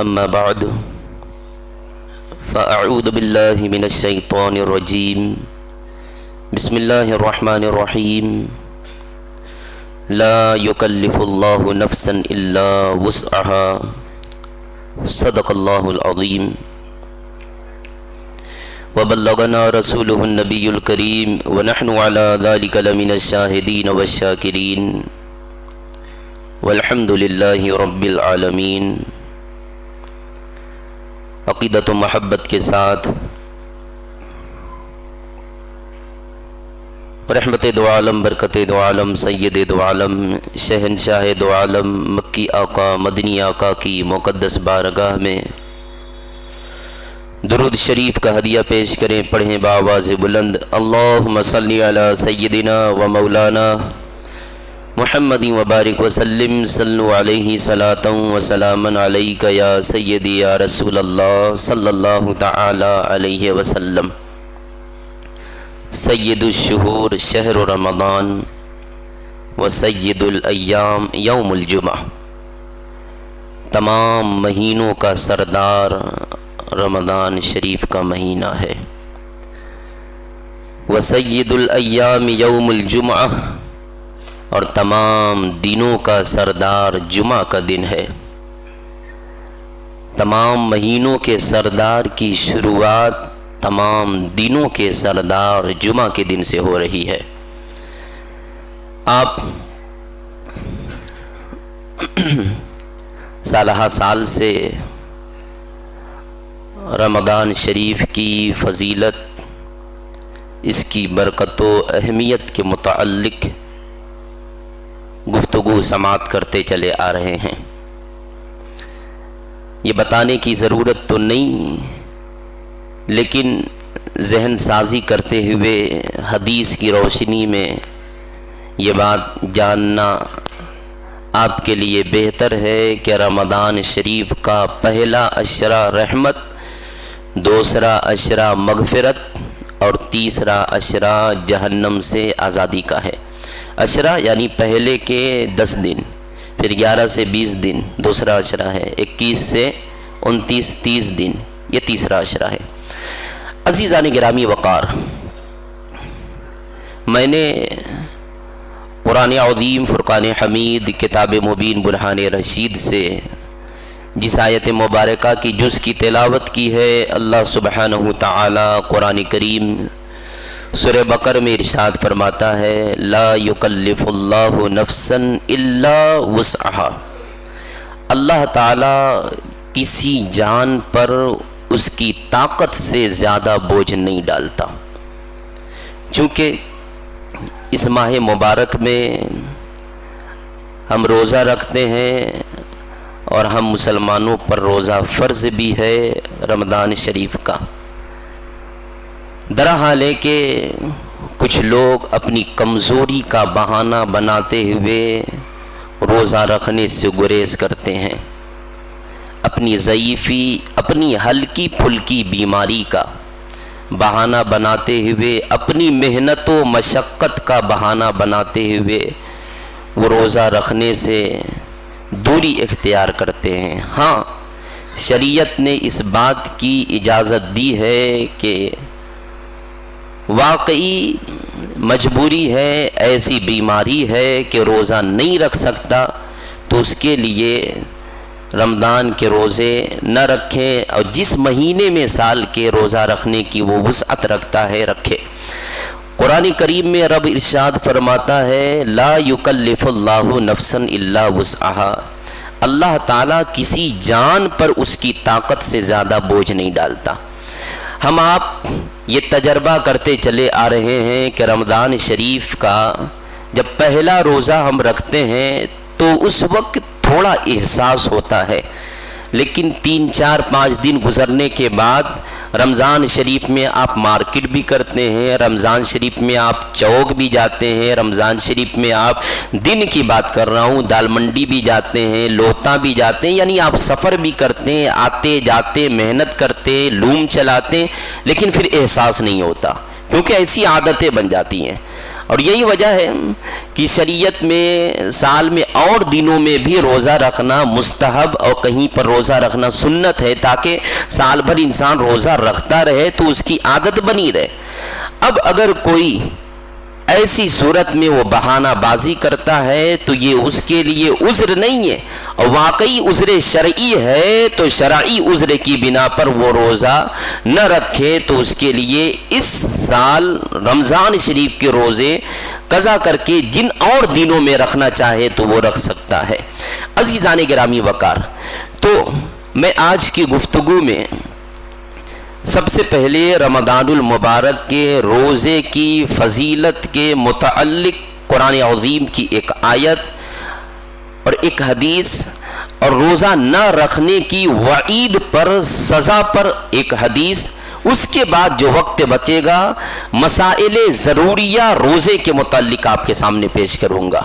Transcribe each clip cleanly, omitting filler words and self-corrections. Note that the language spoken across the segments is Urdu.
أما بعد فأعوذ بالله من الشيطان الرجيم بسم الله الرحمن الرحيم لا يكلف الله نفسا إلا وسعها صدق الله العظيم وبلغنا رسوله النبي الكريم ونحن على ذلك لمن الشاهدين والشاكرين والحمد للہ رب العالمین۔ عقیدت و محبت کے ساتھ رحمت دو عالم، برکت دو عالم، سید دو عالم، شہنشاہ دو عالم، مکی آقا، مدنی آقا کی مقدس بارگاہ میں درود شریف کا ہدیہ پیش کریں، پڑھیں بآواز بلند، اللہم صلی علی سیدنا و مولانا محمد وبارک وسلم، صلو علیہ صلاۃ و سلاما علیک یا سیدی یا رسول اللہ صلی اللہ تعالی علیہ وسلم۔ سید الشہور شہر رمضان و سید الایام یوم الجمعہ، تمام مہینوں کا سردار رمضان شریف کا مہینہ ہے۔ و سید الایام یوم الجمعہ، اور تمام دنوں کا سردار جمعہ کا دن ہے۔ تمام مہینوں کے سردار کی شروعات تمام دنوں کے سردار جمعہ کے دن سے ہو رہی ہے۔ آپ سالہ سال سے رمضان شریف کی فضیلت، اس کی برکت و اہمیت کے متعلق گفتگو سماعت کرتے چلے آ رہے ہیں۔ یہ بتانے کی ضرورت تو نہیں، لیکن ذہن سازی کرتے ہوئے حدیث کی روشنی میں یہ بات جاننا آپ کے لیے بہتر ہے کہ رمضان شریف کا پہلا عشرہ رحمت، دوسرا عشرہ مغفرت اور تیسرا عشرہ جہنم سے آزادی کا ہے۔ عشرہ یعنی پہلے کے 10 دن، پھر 11 سے 20 دن دوسرا عشرہ ہے، 21 سے 29 30 دن یہ تیسرا عشرہ ہے۔ عزیزان گرامی وقار، میں نے قرآن عظیم فرقان حمید کتاب مبین برہان رشید سے جس آیت مبارکہ کی جز کی تلاوت کی ہے، اللہ سبحانہ تعالی قرآن کریم سورہ بقرہ میں ارشاد فرماتا ہے، لا یکلف اللہ نفسا الا وسعها۔ اللہ تعالی کسی جان پر اس کی طاقت سے زیادہ بوجھ نہیں ڈالتا۔ چونکہ اس ماہ مبارک میں ہم روزہ رکھتے ہیں اور ہم مسلمانوں پر روزہ فرض بھی ہے رمضان شریف کا۔ درحال ہے کہ کچھ لوگ اپنی کمزوری کا بہانہ بناتے ہوئے روزہ رکھنے سے گریز کرتے ہیں، اپنی ضعیفی، اپنی ہلکی پھلکی بیماری کا بہانہ بناتے ہوئے، اپنی محنت و مشقت کا بہانہ بناتے ہوئے وہ روزہ رکھنے سے دوری اختیار کرتے ہیں۔ ہاں، شریعت نے اس بات کی اجازت دی ہے کہ واقعی مجبوری ہے، ایسی بیماری ہے کہ روزہ نہیں رکھ سکتا، تو اس کے لیے رمضان کے روزے نہ رکھیں، اور جس مہینے میں سال کے روزہ رکھنے کی وہ وسعت رکھتا ہے رکھے۔ قرآن کریم میں رب ارشاد فرماتا ہے، لا یکلف اللہ نفسا الا وسعها۔ اللہ تعالیٰ کسی جان پر اس کی طاقت سے زیادہ بوجھ نہیں ڈالتا۔ ہم آپ یہ تجربہ کرتے چلے آ رہے ہیں کہ رمضان شریف کا جب پہلا روزہ ہم رکھتے ہیں تو اس وقت تھوڑا احساس ہوتا ہے، لیکن 3 4 5 دن گزرنے کے بعد رمضان شریف میں آپ مارکیٹ بھی کرتے ہیں، رمضان شریف میں آپ چوک بھی جاتے ہیں، رمضان شریف میں آپ دن کی بات کر رہا ہوں دال منڈی بھی جاتے ہیں، لوتا بھی جاتے ہیں، یعنی آپ سفر بھی کرتے ہیں، آتے جاتے محنت کرتے، لوم چلاتے، لیکن پھر احساس نہیں ہوتا، کیونکہ ایسی عادتیں بن جاتی ہیں۔ اور یہی وجہ ہے کہ شریعت میں سال میں اور دنوں میں بھی روزہ رکھنا مستحب اور کہیں پر روزہ رکھنا سنت ہے، تاکہ سال بھر انسان روزہ رکھتا رہے تو اس کی عادت بنی رہے۔ اب اگر کوئی ایسی صورت میں وہ بہانہ بازی کرتا ہے تو یہ اس کے لیے عذر نہیں ہے، اور واقعی عذر شرعی ہے تو شرعی عذر کی بنا پر وہ روزہ نہ رکھے تو اس کے لیے اس سال رمضان شریف کے روزے قضا کر کے جن اور دنوں میں رکھنا چاہے تو وہ رکھ سکتا ہے۔ عزیزان گرامی وقار، تو میں آج کی گفتگو میں سب سے پہلے رمضان المبارک کے روزے کی فضیلت کے متعلق قرآن عظیم کی ایک آیت اور ایک حدیث، اور روزہ نہ رکھنے کی وعید پر، سزا پر ایک حدیث، اس کے بعد جو وقت بچے گا مسائل ضروریہ روزے کے متعلق آپ کے سامنے پیش کروں گا،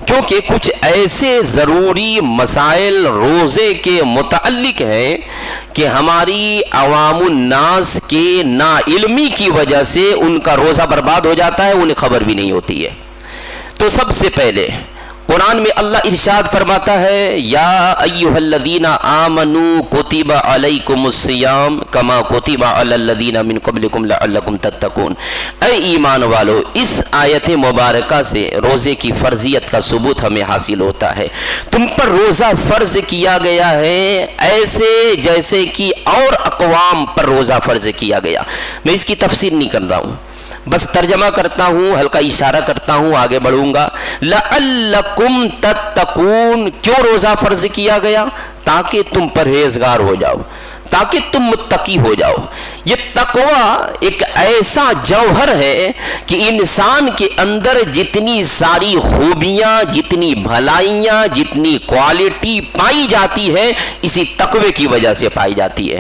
کیونکہ کچھ ایسے ضروری مسائل روزے کے متعلق ہیں کہ ہماری عوام الناس کے نا علمی کی وجہ سے ان کا روزہ برباد ہو جاتا ہے، انہیں خبر بھی نہیں ہوتی ہے۔ تو سب سے پہلے قرآن میں اللہ ارشاد فرماتا ہے، یا ایھا الذین آمنوا کتب علیکم الصیام کما کتب علی الذین من قبلکم لعلکم تتقون۔ اے ایمان والو، اس آیت مبارکہ سے روزے کی فرضیت کا ثبوت ہمیں حاصل ہوتا ہے۔ تم پر روزہ فرض کیا گیا ہے ایسے جیسے کہ اور اقوام پر روزہ فرض کیا گیا۔ میں اس کی تفسیر نہیں کر رہا ہوں، بس ترجمہ کرتا ہوں، ہلکا اشارہ کرتا ہوں، آگے بڑھوں گا۔ لعلکم تتقون، کیوں روزہ فرض کیا گیا؟ تاکہ تم پرہیزگار ہو جاؤ، تاکہ تم متقی ہو جاؤ۔ یہ تقوی ایک ایسا جوہر ہے کہ انسان کے اندر جتنی ساری خوبیاں، جتنی بھلائیاں، جتنی کوالٹی پائی جاتی ہے اسی تقوی کی وجہ سے پائی جاتی ہے۔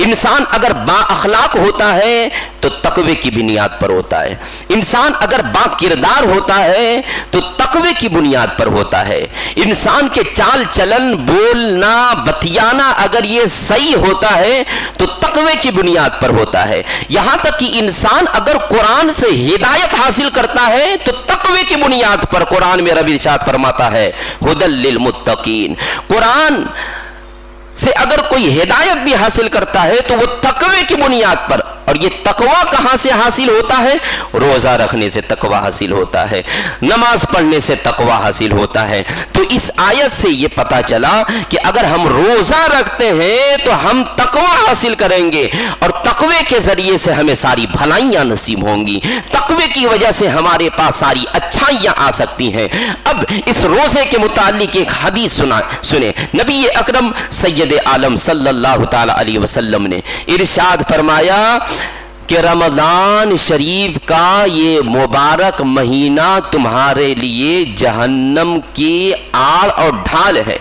انسان اگر با اخلاق ہوتا ہے تو تقوی کی بنیاد پر ہوتا ہے، انسان اگر با کردار ہوتا ہے تو تقوی کی بنیاد پر ہوتا ہے، انسان کے چال چلن، بولنا، بتیانا اگر یہ صحیح ہوتا ہے تو تقوی کی بنیاد پر ہوتا ہے۔ یہاں تک کہ انسان اگر قرآن سے ہدایت حاصل کرتا ہے تو تقوی کی بنیاد پر قرآن میں رب ارشاد فرماتا ہے ھدی للمتقین۔ قرآن سے اگر کوئی ہدایت بھی حاصل کرتا ہے تو وہ تقوی کی بنیاد پر، اور یہ تقوی کہاں سے حاصل ہوتا ہے؟ روزہ رکھنے سے تقوی حاصل ہوتا ہے، نماز پڑھنے سے تقوی حاصل ہوتا ہے۔ تو اس آیت سے یہ پتا چلا کہ اگر ہم روزہ رکھتے ہیں تو ہم تقوی حاصل کریں گے، اور تقوی کے ذریعے سے ہمیں ساری بھلائیاں نصیب ہوں گی، تقوی کی وجہ سے ہمارے پاس ساری اچھائیاں آ سکتی ہیں۔ اب اس روزے کے متعلق ایک حدیث سنیں، نبی اکرم سید عالم صلی اللہ تعالی علیہ وسلم نے ارشاد فرمایا کہ رمضان شریف کا یہ مبارک مہینہ تمہارے لیے جہنم کی آڑ اور ڈھال ہے۔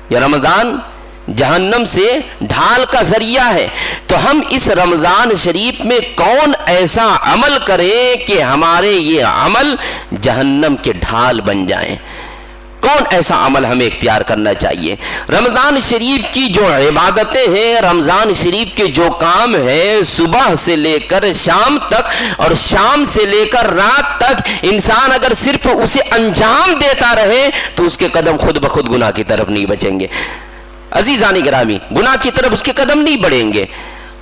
یہ رمضان جہنم سے ڈھال کا ذریعہ ہے۔ تو ہم اس رمضان شریف میں کون ایسا عمل کریں کہ ہمارے یہ عمل جہنم کے ڈھال بن جائیں؟ کون ایسا عمل ہمیں اختیار کرنا چاہیے؟ رمضان شریف کی جو عبادتیں ہیں، رمضان شریف کے جو کام ہیں، صبح سے لے کر شام تک اور شام سے لے کر رات تک انسان اگر صرف اسے انجام دیتا رہے تو اس کے قدم خود بخود گناہ کی طرف نہیں بچیں گے۔ عزیزان گرامی، گناہ کی طرف اس کے قدم نہیں بڑھیں گے،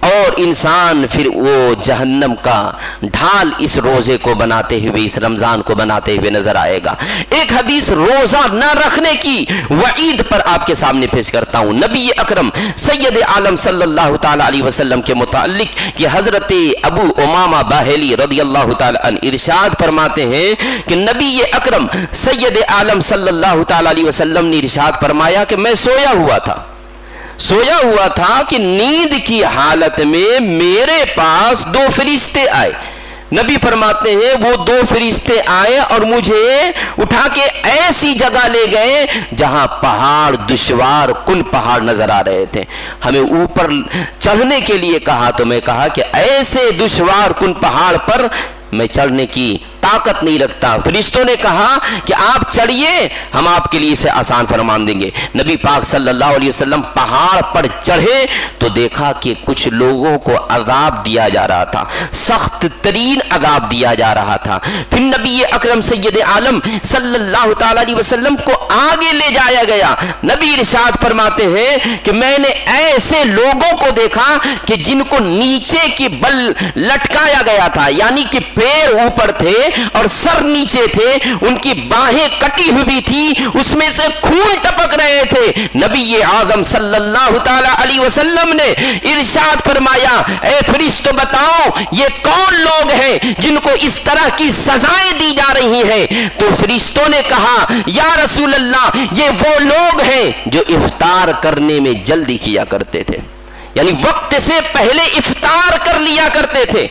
اور انسان پھر وہ جہنم کا ڈھال اس روزے کو بناتے ہوئے، اس رمضان کو بناتے ہوئے نظر آئے گا۔ ایک حدیث روزہ نہ رکھنے کی وعید پر آپ کے سامنے پیش کرتا ہوں، نبی اکرم سید عالم صلی اللہ تعالی علیہ وسلم کے متعلق کہ حضرت ابو امامہ باہلی رضی اللہ تعالی عنہ ارشاد فرماتے ہیں کہ نبی اکرم سید عالم صلی اللہ تعالی علیہ وسلم نے ارشاد فرمایا کہ میں سویا ہوا تھا کہ نیند کی حالت میں میرے پاس دو فرشتے آئے۔ نبی فرماتے ہیں وہ دو فرشتے آئے اور مجھے اٹھا کے ایسی جگہ لے گئے جہاں پہاڑ، دشوار کن پہاڑ نظر آ رہے تھے۔ ہمیں اوپر چڑھنے کے لیے کہا تو میں کہا کہ ایسے دشوار کن پہاڑ پر میں چڑھنے کی طاقت نہیں رکھتا. فرشتوں نے کہا کہ آپ چڑھیے, ہم آپ کے لیے اسے آسان فرما دیں گے. نبی پاک صلی اللہ علیہ وسلم پہاڑ پر چڑھے تو دیکھا کہ کچھ لوگوں کو عذاب دیا جا رہا تھا, سخت ترین عذاب دیا جا رہا تھا. پھر نبی اکرم سید عالم صلی اللہ تعالی علیہ وسلم کو آگے لے جایا گیا. نبی ارشاد فرماتے ہیں کہ میں نے ایسے لوگوں کو دیکھا کہ جن کو نیچے کی بل لٹکایا گیا تھا, یعنی کہ پیر اوپر تھے اور سر نیچے تھے, ان کی باہیں کٹی ہوئی تھی, اس میں سے خون ٹپک رہے تھے. نبی اعظم صلی اللہ تعالی علیہ وسلم نے ارشاد فرمایا, اے فرشتوں بتاؤ یہ کون لوگ ہیں جن کو اس طرح کی سزائیں دی جا رہی ہیں؟ تو فرشتوں نے کہا یا رسول اللہ یہ وہ لوگ ہیں جو افطار کرنے میں جلدی کیا کرتے تھے, یعنی وقت سے پہلے افطار کر لیا کرتے تھے,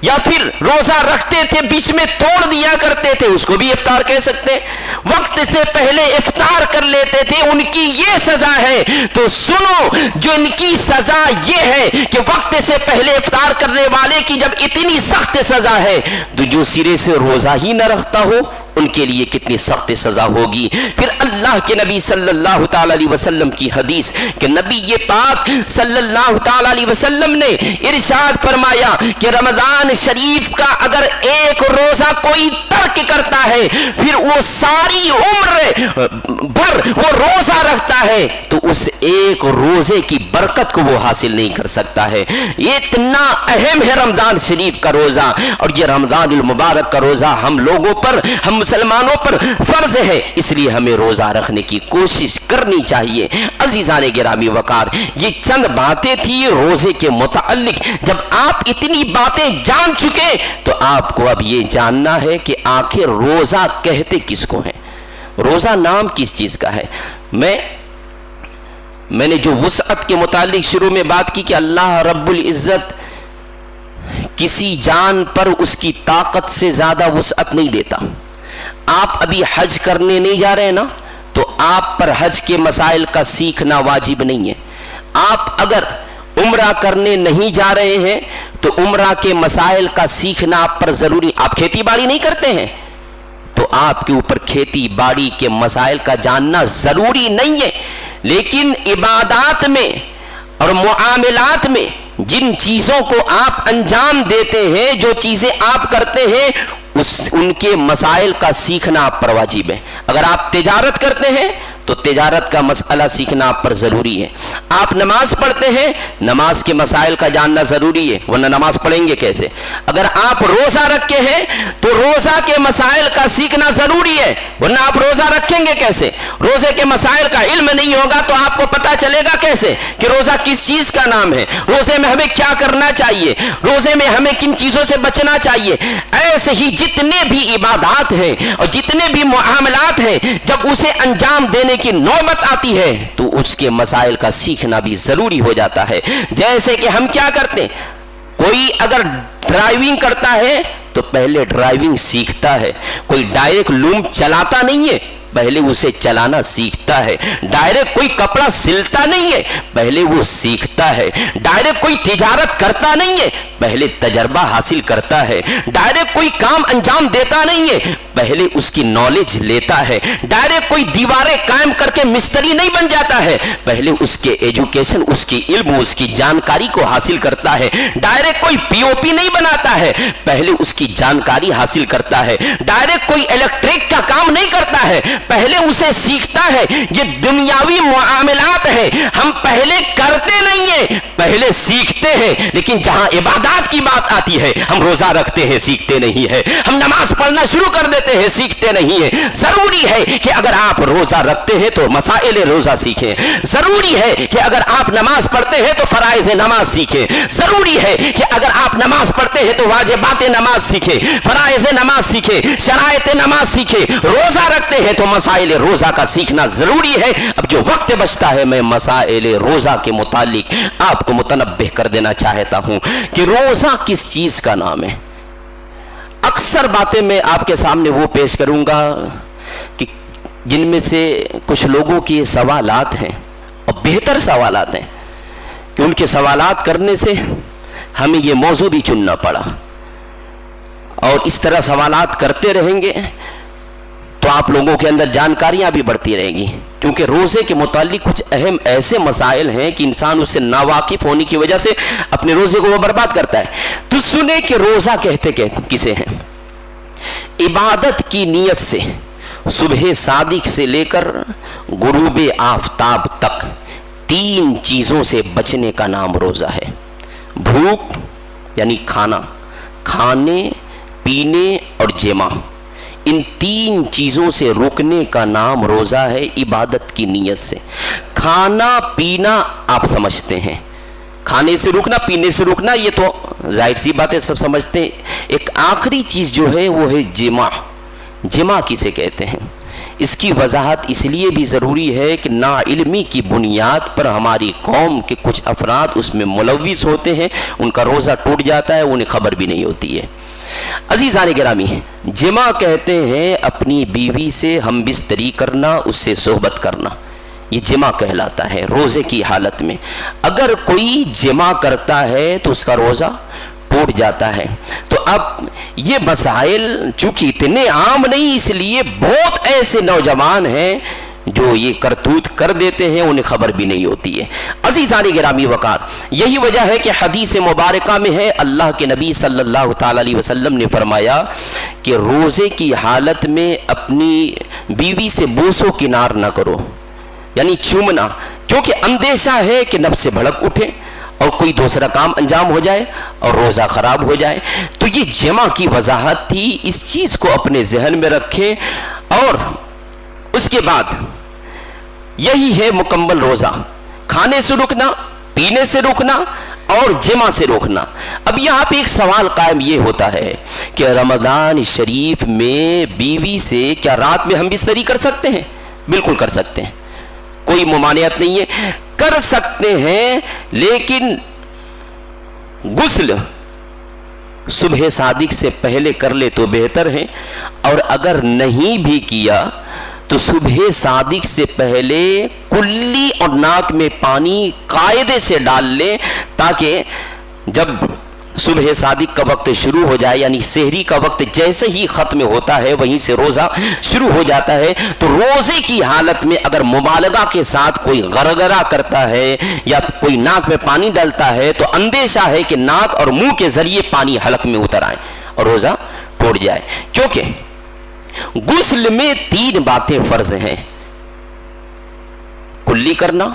یا پھر روزہ رکھتے تھے بیچ میں توڑ دیا کرتے تھے, اس کو بھی افطار کہہ سکتے. وقت سے پہلے افطار کر لیتے تھے, ان کی یہ سزا ہے. تو سنو, جو ان کی سزا یہ ہے کہ وقت سے پہلے افطار کرنے والے کی جب اتنی سخت سزا ہے, تو جو سرے سے روزہ ہی نہ رکھتا ہو ان کے لیے کتنی سخت سزا ہوگی. پھر اللہ کے نبی صلی اللہ تعالی علیہ وسلم کی حدیث کہ نبی یہ پاک صلی اللہ تعالی علیہ وسلم نے ارشاد فرمایا کہ رمضان شریف کا اگر ایک روزہ کوئی ترک کرتا ہے, پھر وہ ساری عمر بھر وہ روزہ رکھتا ہے, تو اس ایک روزے کی برکت کو وہ حاصل نہیں کر سکتا ہے. یہ اتنا اہم ہے رمضان شریف کا روزہ, اور یہ رمضان المبارک کا روزہ ہم لوگوں پر, ہم مسلمانوں پر فرض ہے, اس لیے ہمیں روزہ رکھنے کی کوشش کرنی چاہیے. عزیزان گرامی وقار, یہ چند باتیں تھی روزے کے متعلق. جب آپ اتنی باتیں جان چکے تو آپ کو اب یہ جاننا ہے کہ آخر روزہ کہتے کس کو ہیں, روزہ نام کس چیز کا ہے. میں نے جو وسعت کے متعلق شروع میں بات کی کہ اللہ رب العزت کسی جان پر اس کی طاقت سے زیادہ وسعت نہیں دیتا. آپ ابھی حج کرنے نہیں جا رہے نا, تو آپ پر حج کے مسائل کا سیکھنا واجب نہیں ہے. آپ اگر عمرہ کرنے نہیں جا رہے ہیں تو عمرہ کے مسائل کا سیکھنا آپ پر ضروری. آپ کھیتی باڑی نہیں کرتے ہیں تو آپ کے اوپر کھیتی باڑی کے مسائل کا جاننا ضروری نہیں ہے, لیکن عبادات میں اور معاملات میں جن چیزوں کو آپ انجام دیتے ہیں, جو چیزیں آپ کرتے ہیں, ان کے مسائل کا سیکھنا آپ پر واجب ہے. اگر آپ تجارت کرتے ہیں تو تجارت کا مسئلہ سیکھنا آپ پر ضروری ہے. آپ نماز پڑھتے ہیں, نماز کے مسائل کا جاننا ضروری ہے, ورنہ نماز پڑھیں گے کیسے. اگر آپ روزہ رکھے ہیں تو روزہ کے مسائل کا سیکھنا ضروری ہے, ورنہ آپ روزہ رکھیں گے کیسے. روزے کے مسائل کا علم نہیں ہوگا تو آپ کو پتا چلے گا کیسے کہ روزہ کس چیز کا نام ہے, روزے میں ہمیں کیا کرنا چاہیے, روزے میں ہمیں کن چیزوں سے بچنا چاہیے. ایسے ہی جتنے بھی عبادات ہیں اور جتنے بھی معاملات ہیں, جب اسے انجام دینے کی نوبت آتی ہے تو اس کے مسائل کا سیکھنا بھی ضروری ہو جاتا ہے. جیسے کہ ہم کیا کرتے ہیں, کوئی اگر ڈرائیونگ کرتا ہے تو پہلے ڈرائیونگ سیکھتا ہے. کوئی ڈائریکٹ لوم چلاتا نہیں ہے, پہلے اسے چلانا سیکھتا ہے. ڈائریکٹ کوئی کپڑا سلتا نہیں ہے, پہلے وہ سیکھتا ہے. ڈائریکٹ کوئی تجارت کرتا نہیں ہے, پہلے تجربہ حاصل کرتا ہے. ڈائریکٹ کوئی کام انجام دیتا نہیں ہے, پہلے اس کی نالج لیتا ہے. ڈائریکٹ کوئی دیواریں قائم کر کے مستری نہیں بن جاتا ہے, پہلے اس کے ایجوکیشن, اس کی علم, اس کی جانکاری کو حاصل کرتا ہے. ڈائریکٹ کوئی پی او پی نہیں بناتا ہے, پہلے اس کی جانکاری حاصل کرتا ہے. ڈائریکٹ کوئی الیکٹرک کا کام نہیں کرتا ہے, پہلے اسے سیکھتا ہے. یہ دنیاوی معاملات ہیں, ہم پہلے کرتے نہیں ہیں, پہلے سیکھتے ہیں. لیکن جہاں عبادات کی بات آتی ہے, ہم روزہ رکھتے ہیں, سیکھتے نہیں ہیں. ہم نماز پڑھنا شروع کر دیتے ہیں, سیکھتے نہیں ہیں. ضروری ہے کہ اگر آپ روزہ رکھتے ہیں تو مسائل روزہ سیکھیں. ضروری ہے کہ اگر آپ نماز پڑھتے ہیں تو فرائض نماز سیکھیں. ضروری ہے کہ اگر آپ نماز پڑھتے ہیں تو واجبات نماز سیکھیں, فرائض نماز سیکھیں, شرائط نماز سیکھیں. روزہ رکھتے ہیں تو مسائل روزہ کا سیکھنا ضروری ہے. اب جو وقت بچتا ہے, میں مسائل روزہ کے متعلق آپ کو متنبہ کر دینا چاہتا ہوں کہ روزہ کس چیز کا نام ہے. اکثر باتیں میں آپ کے سامنے وہ پیش کروں گا کہ جن میں سے کچھ لوگوں کے سوالات ہیں, اور بہتر سوالات ہیں, کہ ان کے سوالات کرنے سے ہمیں یہ موضوع بھی چننا پڑا. اور اس طرح سوالات کرتے رہیں گے تو آپ لوگوں کے اندر جانکاریاں بھی بڑھتی رہیں گی، کیونکہ روزے کے متعلق کچھ اہم ایسے مسائل ہیں کہ انسان اس سے ناواقف ہونے کی وجہ سے اپنے روزے کو وہ برباد کرتا ہے۔ تو سنیں کہ روزہ کہتے کسے ہیں؟ عبادت کی نیت سے صبح صادق سے لے کر غروب آفتاب تک 3 چیزوں سے بچنے کا نام روزہ ہے۔ بھوک یعنی کھانا، کھانے پینے اور جماع، ان 3 چیزوں سے رکنے کا نام روزہ ہے عبادت کی نیت سے۔ کھانا پینا آپ سمجھتے ہیں، کھانے سے رکنا پینے سے رکنا یہ تو ظاہر سی بات ہے، سب سمجھتے ہیں۔ ایک آخری چیز جو ہے وہ ہے جماع۔ جماع کسے کہتے ہیں؟ اس کی وضاحت اس لیے بھی ضروری ہے کہ ناعلمی کی بنیاد پر ہماری قوم کے کچھ افراد اس میں ملوث ہوتے ہیں، ان کا روزہ ٹوٹ جاتا ہے، انہیں خبر بھی نہیں ہوتی ہے۔ عزیزان گرامی، جماع کہتے ہیں اپنی بیوی سے ہم بستری کرنا، اس سے صحبت کرنا، یہ جماع کہلاتا ہے روزے کی حالت میں۔ اگر کوئی جماع کرتا ہے تو اس کا روزہ ٹوٹ جاتا ہے۔ تو اب یہ مسائل چونکہ اتنے عام نہیں، اس لیے بہت ایسے نوجوان ہیں جو یہ کرتوت کر دیتے ہیں، انہیں خبر بھی نہیں ہوتی ہے۔ عزیزان گرامی وقار، یہی وجہ ہے کہ حدیث مبارکہ میں ہے، اللہ کے نبی صلی اللہ تعالی علیہ وسلم نے فرمایا کہ روزے کی حالت میں اپنی بیوی سے بوس و کنار نہ کرو، یعنی چومنا، کیونکہ اندیشہ ہے کہ نفس سے بھڑک اٹھے اور کوئی دوسرا کام انجام ہو جائے اور روزہ خراب ہو جائے۔ تو یہ جماع کی وضاحت تھی، اس چیز کو اپنے ذہن میں رکھیں۔ اور اس کے بعد یہی ہے مکمل روزہ، کھانے سے رکنا، پینے سے رکنا اور جماع سے روکنا۔ اب یہاں پہ ایک سوال قائم یہ ہوتا ہے کہ رمضان شریف میں بیوی سے کیا رات میں ہم بستری کر سکتے ہیں؟ بالکل کر سکتے ہیں، کوئی ممانعت نہیں ہے، کر سکتے ہیں، لیکن غسل صبح صادق سے پہلے کر لے تو بہتر ہے، اور اگر نہیں بھی کیا تو صبح صادق سے پہلے کلی اور ناک میں پانی قاعدے سے ڈال لیں، تاکہ جب صبح صادق کا وقت شروع ہو جائے، یعنی سحری کا وقت جیسے ہی ختم ہوتا ہے وہیں سے روزہ شروع ہو جاتا ہے۔ تو روزے کی حالت میں اگر مبالغہ کے ساتھ کوئی غرغرہ کرتا ہے یا کوئی ناک میں پانی ڈالتا ہے تو اندیشہ ہے کہ ناک اور منہ کے ذریعے پانی حلق میں اتر آئے اور روزہ ٹوٹ جائے۔ کیونکہ غسل میں 3 باتیں فرض ہیں، کلی کرنا،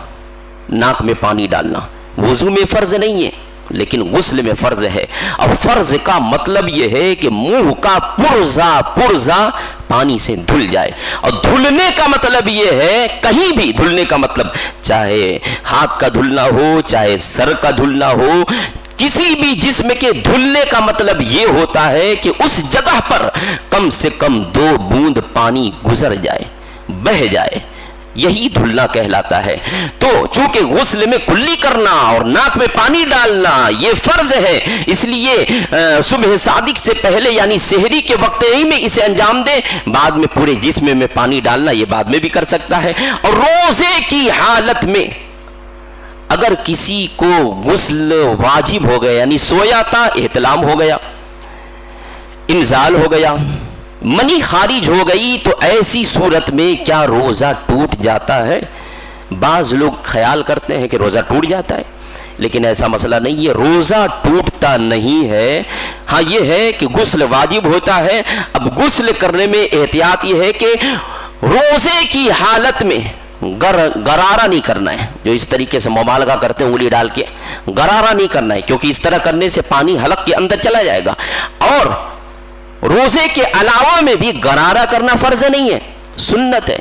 ناک میں پانی ڈالنا۔ وضو میں فرض نہیں ہے لیکن غسل میں فرض ہے، اور فرض کا مطلب یہ ہے کہ منہ کا پرزا پانی سے دھل جائے، اور دھلنے کا مطلب یہ ہے کہیں بھی دھلنے کا مطلب چاہے ہاتھ کا دھلنا ہو چاہے سر کا دھلنا ہو، کسی بھی جسم کے دھلنے کا مطلب یہ ہوتا ہے کہ اس جگہ پر کم سے کم 2 بوند پانی گزر جائے، بہہ جائے، یہی دھلنا کہلاتا ہے۔ تو چونکہ غسل میں کلی کرنا اور ناک میں پانی ڈالنا یہ فرض ہے، اس لیے صبح صادق سے پہلے یعنی سحری کے وقت ہی میں اسے انجام دے، بعد میں پورے جسم میں پانی ڈالنا یہ بعد میں بھی کر سکتا ہے۔ اور روزے کی حالت میں اگر کسی کو غسل واجب ہو گیا، یعنی سویا تھا احتلام ہو گیا، انزال ہو گیا، منی خارج ہو گئی، تو ایسی صورت میں کیا روزہ ٹوٹ جاتا ہے؟ بعض لوگ خیال کرتے ہیں کہ روزہ ٹوٹ جاتا ہے، لیکن ایسا مسئلہ نہیں ہے، روزہ ٹوٹتا نہیں ہے۔ ہاں یہ ہے کہ غسل واجب ہوتا ہے۔ اب غسل کرنے میں احتیاط یہ ہے کہ روزے کی حالت میں گرارہ نہیں کرنا ہے، جو اس طریقے سے مبالغہ کرتے ہیں انگلی ڈال کے، گرارہ نہیں کرنا ہے، کیونکہ اس طرح کرنے سے پانی حلق کے اندر چلا جائے گا۔ اور روزے کے علاوہ میں بھی گرارہ کرنا فرض نہیں ہے، سنت ہے،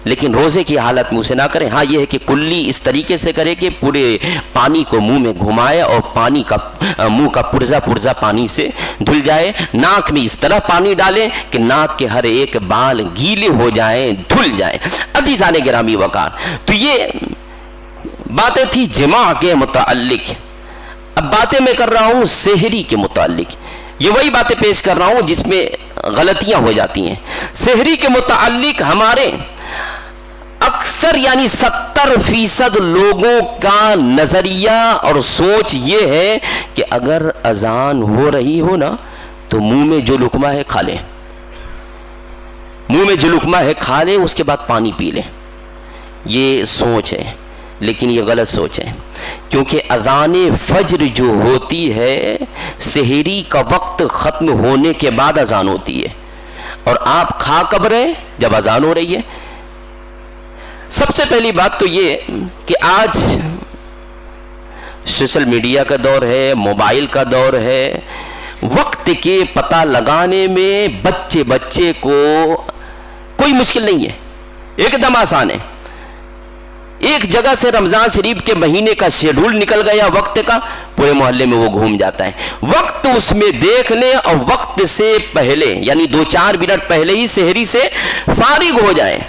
لیکن روزے کی حالت میں اسے نہ کریں۔ ہاں یہ ہے کہ کلی اس طریقے سے کرے کہ پورے پانی کو منہ میں گھمائے اور پانی کا منہ کا پرزا پانی سے دھل جائے، ناک میں اس طرح پانی ڈالیں کہ ناک کے ہر ایک بال گیلے ہو جائیں، دھل جائیں۔ عزیزان گرامی وقار، تو یہ باتیں تھی جماع کے متعلق۔ اب باتیں میں کر رہا ہوں سحری کے متعلق، یہ وہی باتیں پیش کر رہا ہوں جس میں غلطیاں ہو جاتی ہیں۔ سحری کے متعلق ہمارے اکثر یعنی 70% لوگوں کا نظریہ اور سوچ یہ ہے کہ اگر اذان ہو رہی ہو نا تو منہ میں جو لقمہ ہے کھا لے، منہ میں جو لقمہ ہے کھا لے، اس کے بعد پانی پی لے. یہ سوچ ہے، لیکن یہ غلط سوچ ہے، کیونکہ اذان فجر جو ہوتی ہے سحری کا وقت ختم ہونے کے بعد اذان ہوتی ہے، اور آپ کھا کب رہے؟ جب اذان ہو رہی ہے. سب سے پہلی بات تو یہ کہ آج سوشل میڈیا کا دور ہے، موبائل کا دور ہے، وقت کے پتہ لگانے میں بچے کو کوئی مشکل نہیں ہے، ایک دم آسان ہے. ایک جگہ سے رمضان شریف کے مہینے کا شیڈول نکل گیا وقت کا، پورے محلے میں وہ گھوم جاتا ہے. وقت اس میں دیکھ لیں اور وقت سے پہلے یعنی 2-4 منٹ پہلے ہی سحری سے فارغ ہو جائیں،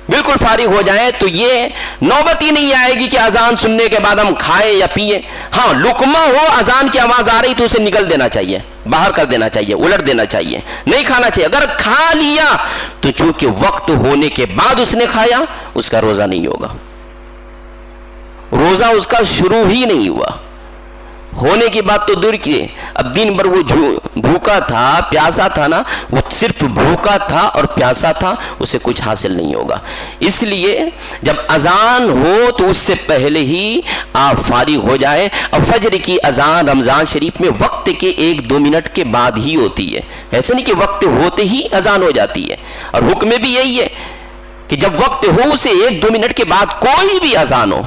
بالکل فارغ ہو جائیں، تو یہ نوبت ہی نہیں آئے گی کہ اذان سننے کے بعد ہم کھائیں یا پئیں. ہاں لقمہ ہو، اذان کی آواز آ رہی تو اسے نکل دینا چاہیے، باہر کر دینا چاہیے، الٹ دینا چاہیے، نہیں کھانا چاہیے. اگر کھا لیا تو چونکہ وقت ہونے کے بعد اس نے کھایا، اس کا روزہ نہیں ہوگا، روزہ اس کا شروع ہی نہیں ہوا. ہونے کی بات تو دور کی، اب دن بھر وہ بھوکا تھا، پیاسا تھا نا، وہ صرف بھوکا تھا اور پیاسا تھا، اسے کچھ حاصل نہیں ہوگا. اس لیے جب اذان ہو تو اس سے پہلے ہی آپ فارغ ہو جائیں. اور فجر کی اذان رمضان شریف میں وقت کے 1-2 منٹ کے بعد ہی ہوتی ہے، ایسا نہیں کہ وقت ہوتے ہی اذان ہو جاتی ہے. اور حکم بھی یہی ہے کہ جب وقت ہو اسے 1-2 منٹ کے بعد کوئی بھی اذان ہو،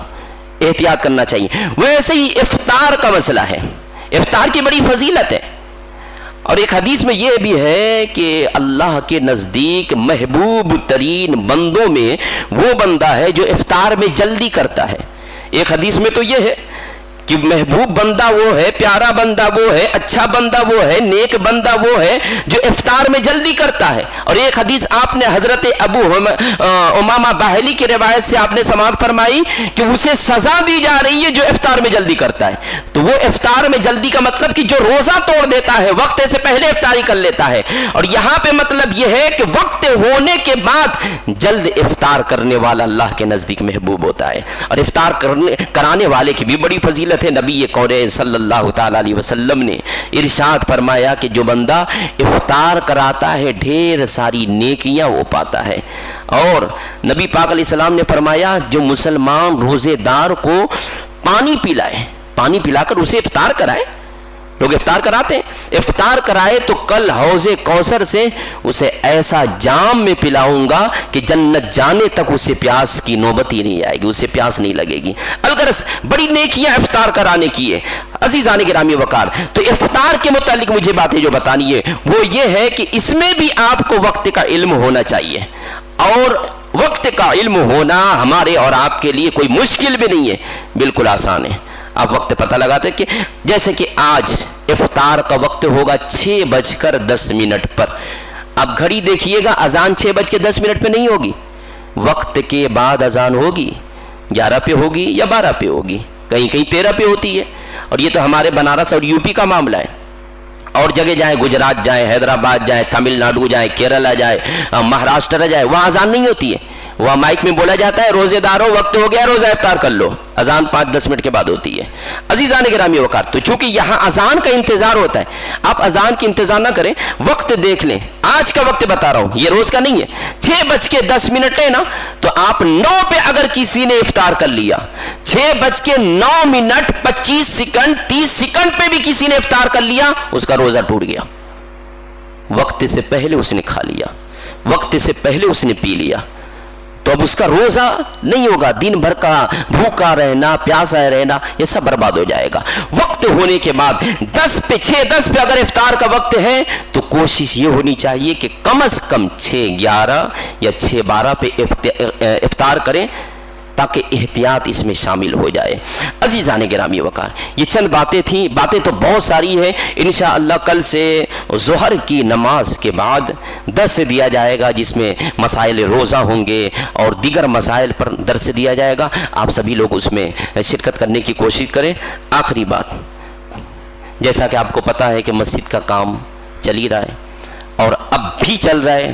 احتیاط کرنا چاہیے. ویسے ہی افطار کا مسئلہ ہے، افطار کی بڑی فضیلت ہے. اور ایک حدیث میں یہ بھی ہے کہ اللہ کے نزدیک محبوب ترین بندوں میں وہ بندہ ہے جو افطار میں جلدی کرتا ہے. ایک حدیث میں تو یہ ہے کہ محبوب بندہ وہ ہے، پیارا بندہ وہ ہے، اچھا بندہ وہ ہے، نیک بندہ وہ ہے جو افطار میں جلدی کرتا ہے. اور ایک حدیث آپ نے حضرت ابو امامہ باہلی کی روایت سے آپ نے سماعت فرمائی کہ اسے سزا دی جا رہی ہے جو افطار میں جلدی کرتا ہے. تو وہ افطار میں جلدی کا مطلب کہ جو روزہ توڑ دیتا ہے، وقت سے پہلے افطاری کر لیتا ہے. اور یہاں پہ مطلب یہ ہے کہ وقت ہونے کے بعد جلد افطار کرنے والا اللہ کے نزدیک محبوب ہوتا ہے. اور افطار کرانے والے کی بھی بڑی فضیلت ہے. نبی کریم صلی اللہ تعالی علیہ وسلم نے ارشاد فرمایا کہ جو بندہ افطار کراتا ہے ڈھیر ساری نیکیاں وہ پاتا ہے. اور نبی پاک علیہ السلام نے فرمایا جو مسلمان روزے دار کو پانی پلائے، پانی پلا کر اسے افطار کرائے، لوگ افطار کراتے ہیں، افطار کرائے تو کل حوض کوثر سے اسے ایسا جام میں پلاؤں گا کہ جنت جانے تک اسے پیاس کی نوبت ہی نہیں آئے گی، اسے پیاس نہیں لگے گی. الغرض بڑی نیکیاں افطار کرانے کی ہے. عزیزان گرامی وقار، تو افطار کے متعلق مجھے باتیں جو بتانی ہے وہ یہ ہے کہ اس میں بھی آپ کو وقت کا علم ہونا چاہیے. اور وقت کا علم ہونا ہمارے اور آپ کے لیے کوئی مشکل بھی نہیں ہے، بالکل آسان ہے. آپ وقت پتہ لگاتے کہ جیسے کہ آج افطار کا وقت ہوگا 6:10 پر. اب گھڑی دیکھیے گا، اذان 6:10 پہ نہیں ہوگی، وقت کے بعد اذان ہوگی، 11 پہ ہوگی یا 12 پہ ہوگی، کہیں کہیں 13 پہ ہوتی ہے. اور یہ تو ہمارے بنارس اور یو پی کا معاملہ ہے. اور جگہ جائیں، گجرات جائیں، حیدرآباد جائیں، تمل ناڈو جائیں، کیرلا جائیں، مہاراشٹر جائیں، وہاں اذان نہیں ہوتی ہے. وہاں مائک میں بولا جاتا ہے روزے داروں وقت ہو گیا روزہ افطار کر لو. اذان 5-10 منٹ کے بعد ہوتی ہے. عزیزان گرامی وقار، تو چونکہ یہاں اذان کا انتظار ہوتا ہے، آپ اذان کی انتظار نہ کریں، وقت دیکھ لیں. آج کا وقت بتا رہا ہوں، یہ روز کا نہیں ہے. 6:10 ہے نا، تو آپ 9 پہ اگر کسی نے افطار کر لیا، 6:09 25 سیکنڈ 30 سیکنڈ پہ بھی کسی نے افطار کر لیا، اس کا روزہ ٹوٹ گیا. وقت سے پہلے اس نے کھا لیا، وقت سے پہلے اس نے پی لیا، تو اب اس کا روزہ نہیں ہوگا. دن بھر کا بھوکا رہنا، پیاسا رہنا، یہ سب برباد ہو جائے گا. وقت ہونے کے بعد 6:10 پہ اگر افطار کا وقت ہے تو کوشش یہ ہونی چاہیے کہ کم از کم 6:11 یا 6:12 پہ افطار کریں تاکہ احتیاط اس میں شامل ہو جائے. عزیزان گرامی وقار، یہ چند باتیں تھیں، باتیں تو بہت ساری ہیں. انشاءاللہ کل سے ظہر کی نماز کے بعد درس دیا جائے گا جس میں مسائل روزہ ہوں گے اور دیگر مسائل پر درس دیا جائے گا. آپ سبھی لوگ اس میں شرکت کرنے کی کوشش کریں. آخری بات، جیسا کہ آپ کو پتہ ہے کہ مسجد کا کام چل ہی رہا ہے اور اب بھی چل رہا ہے،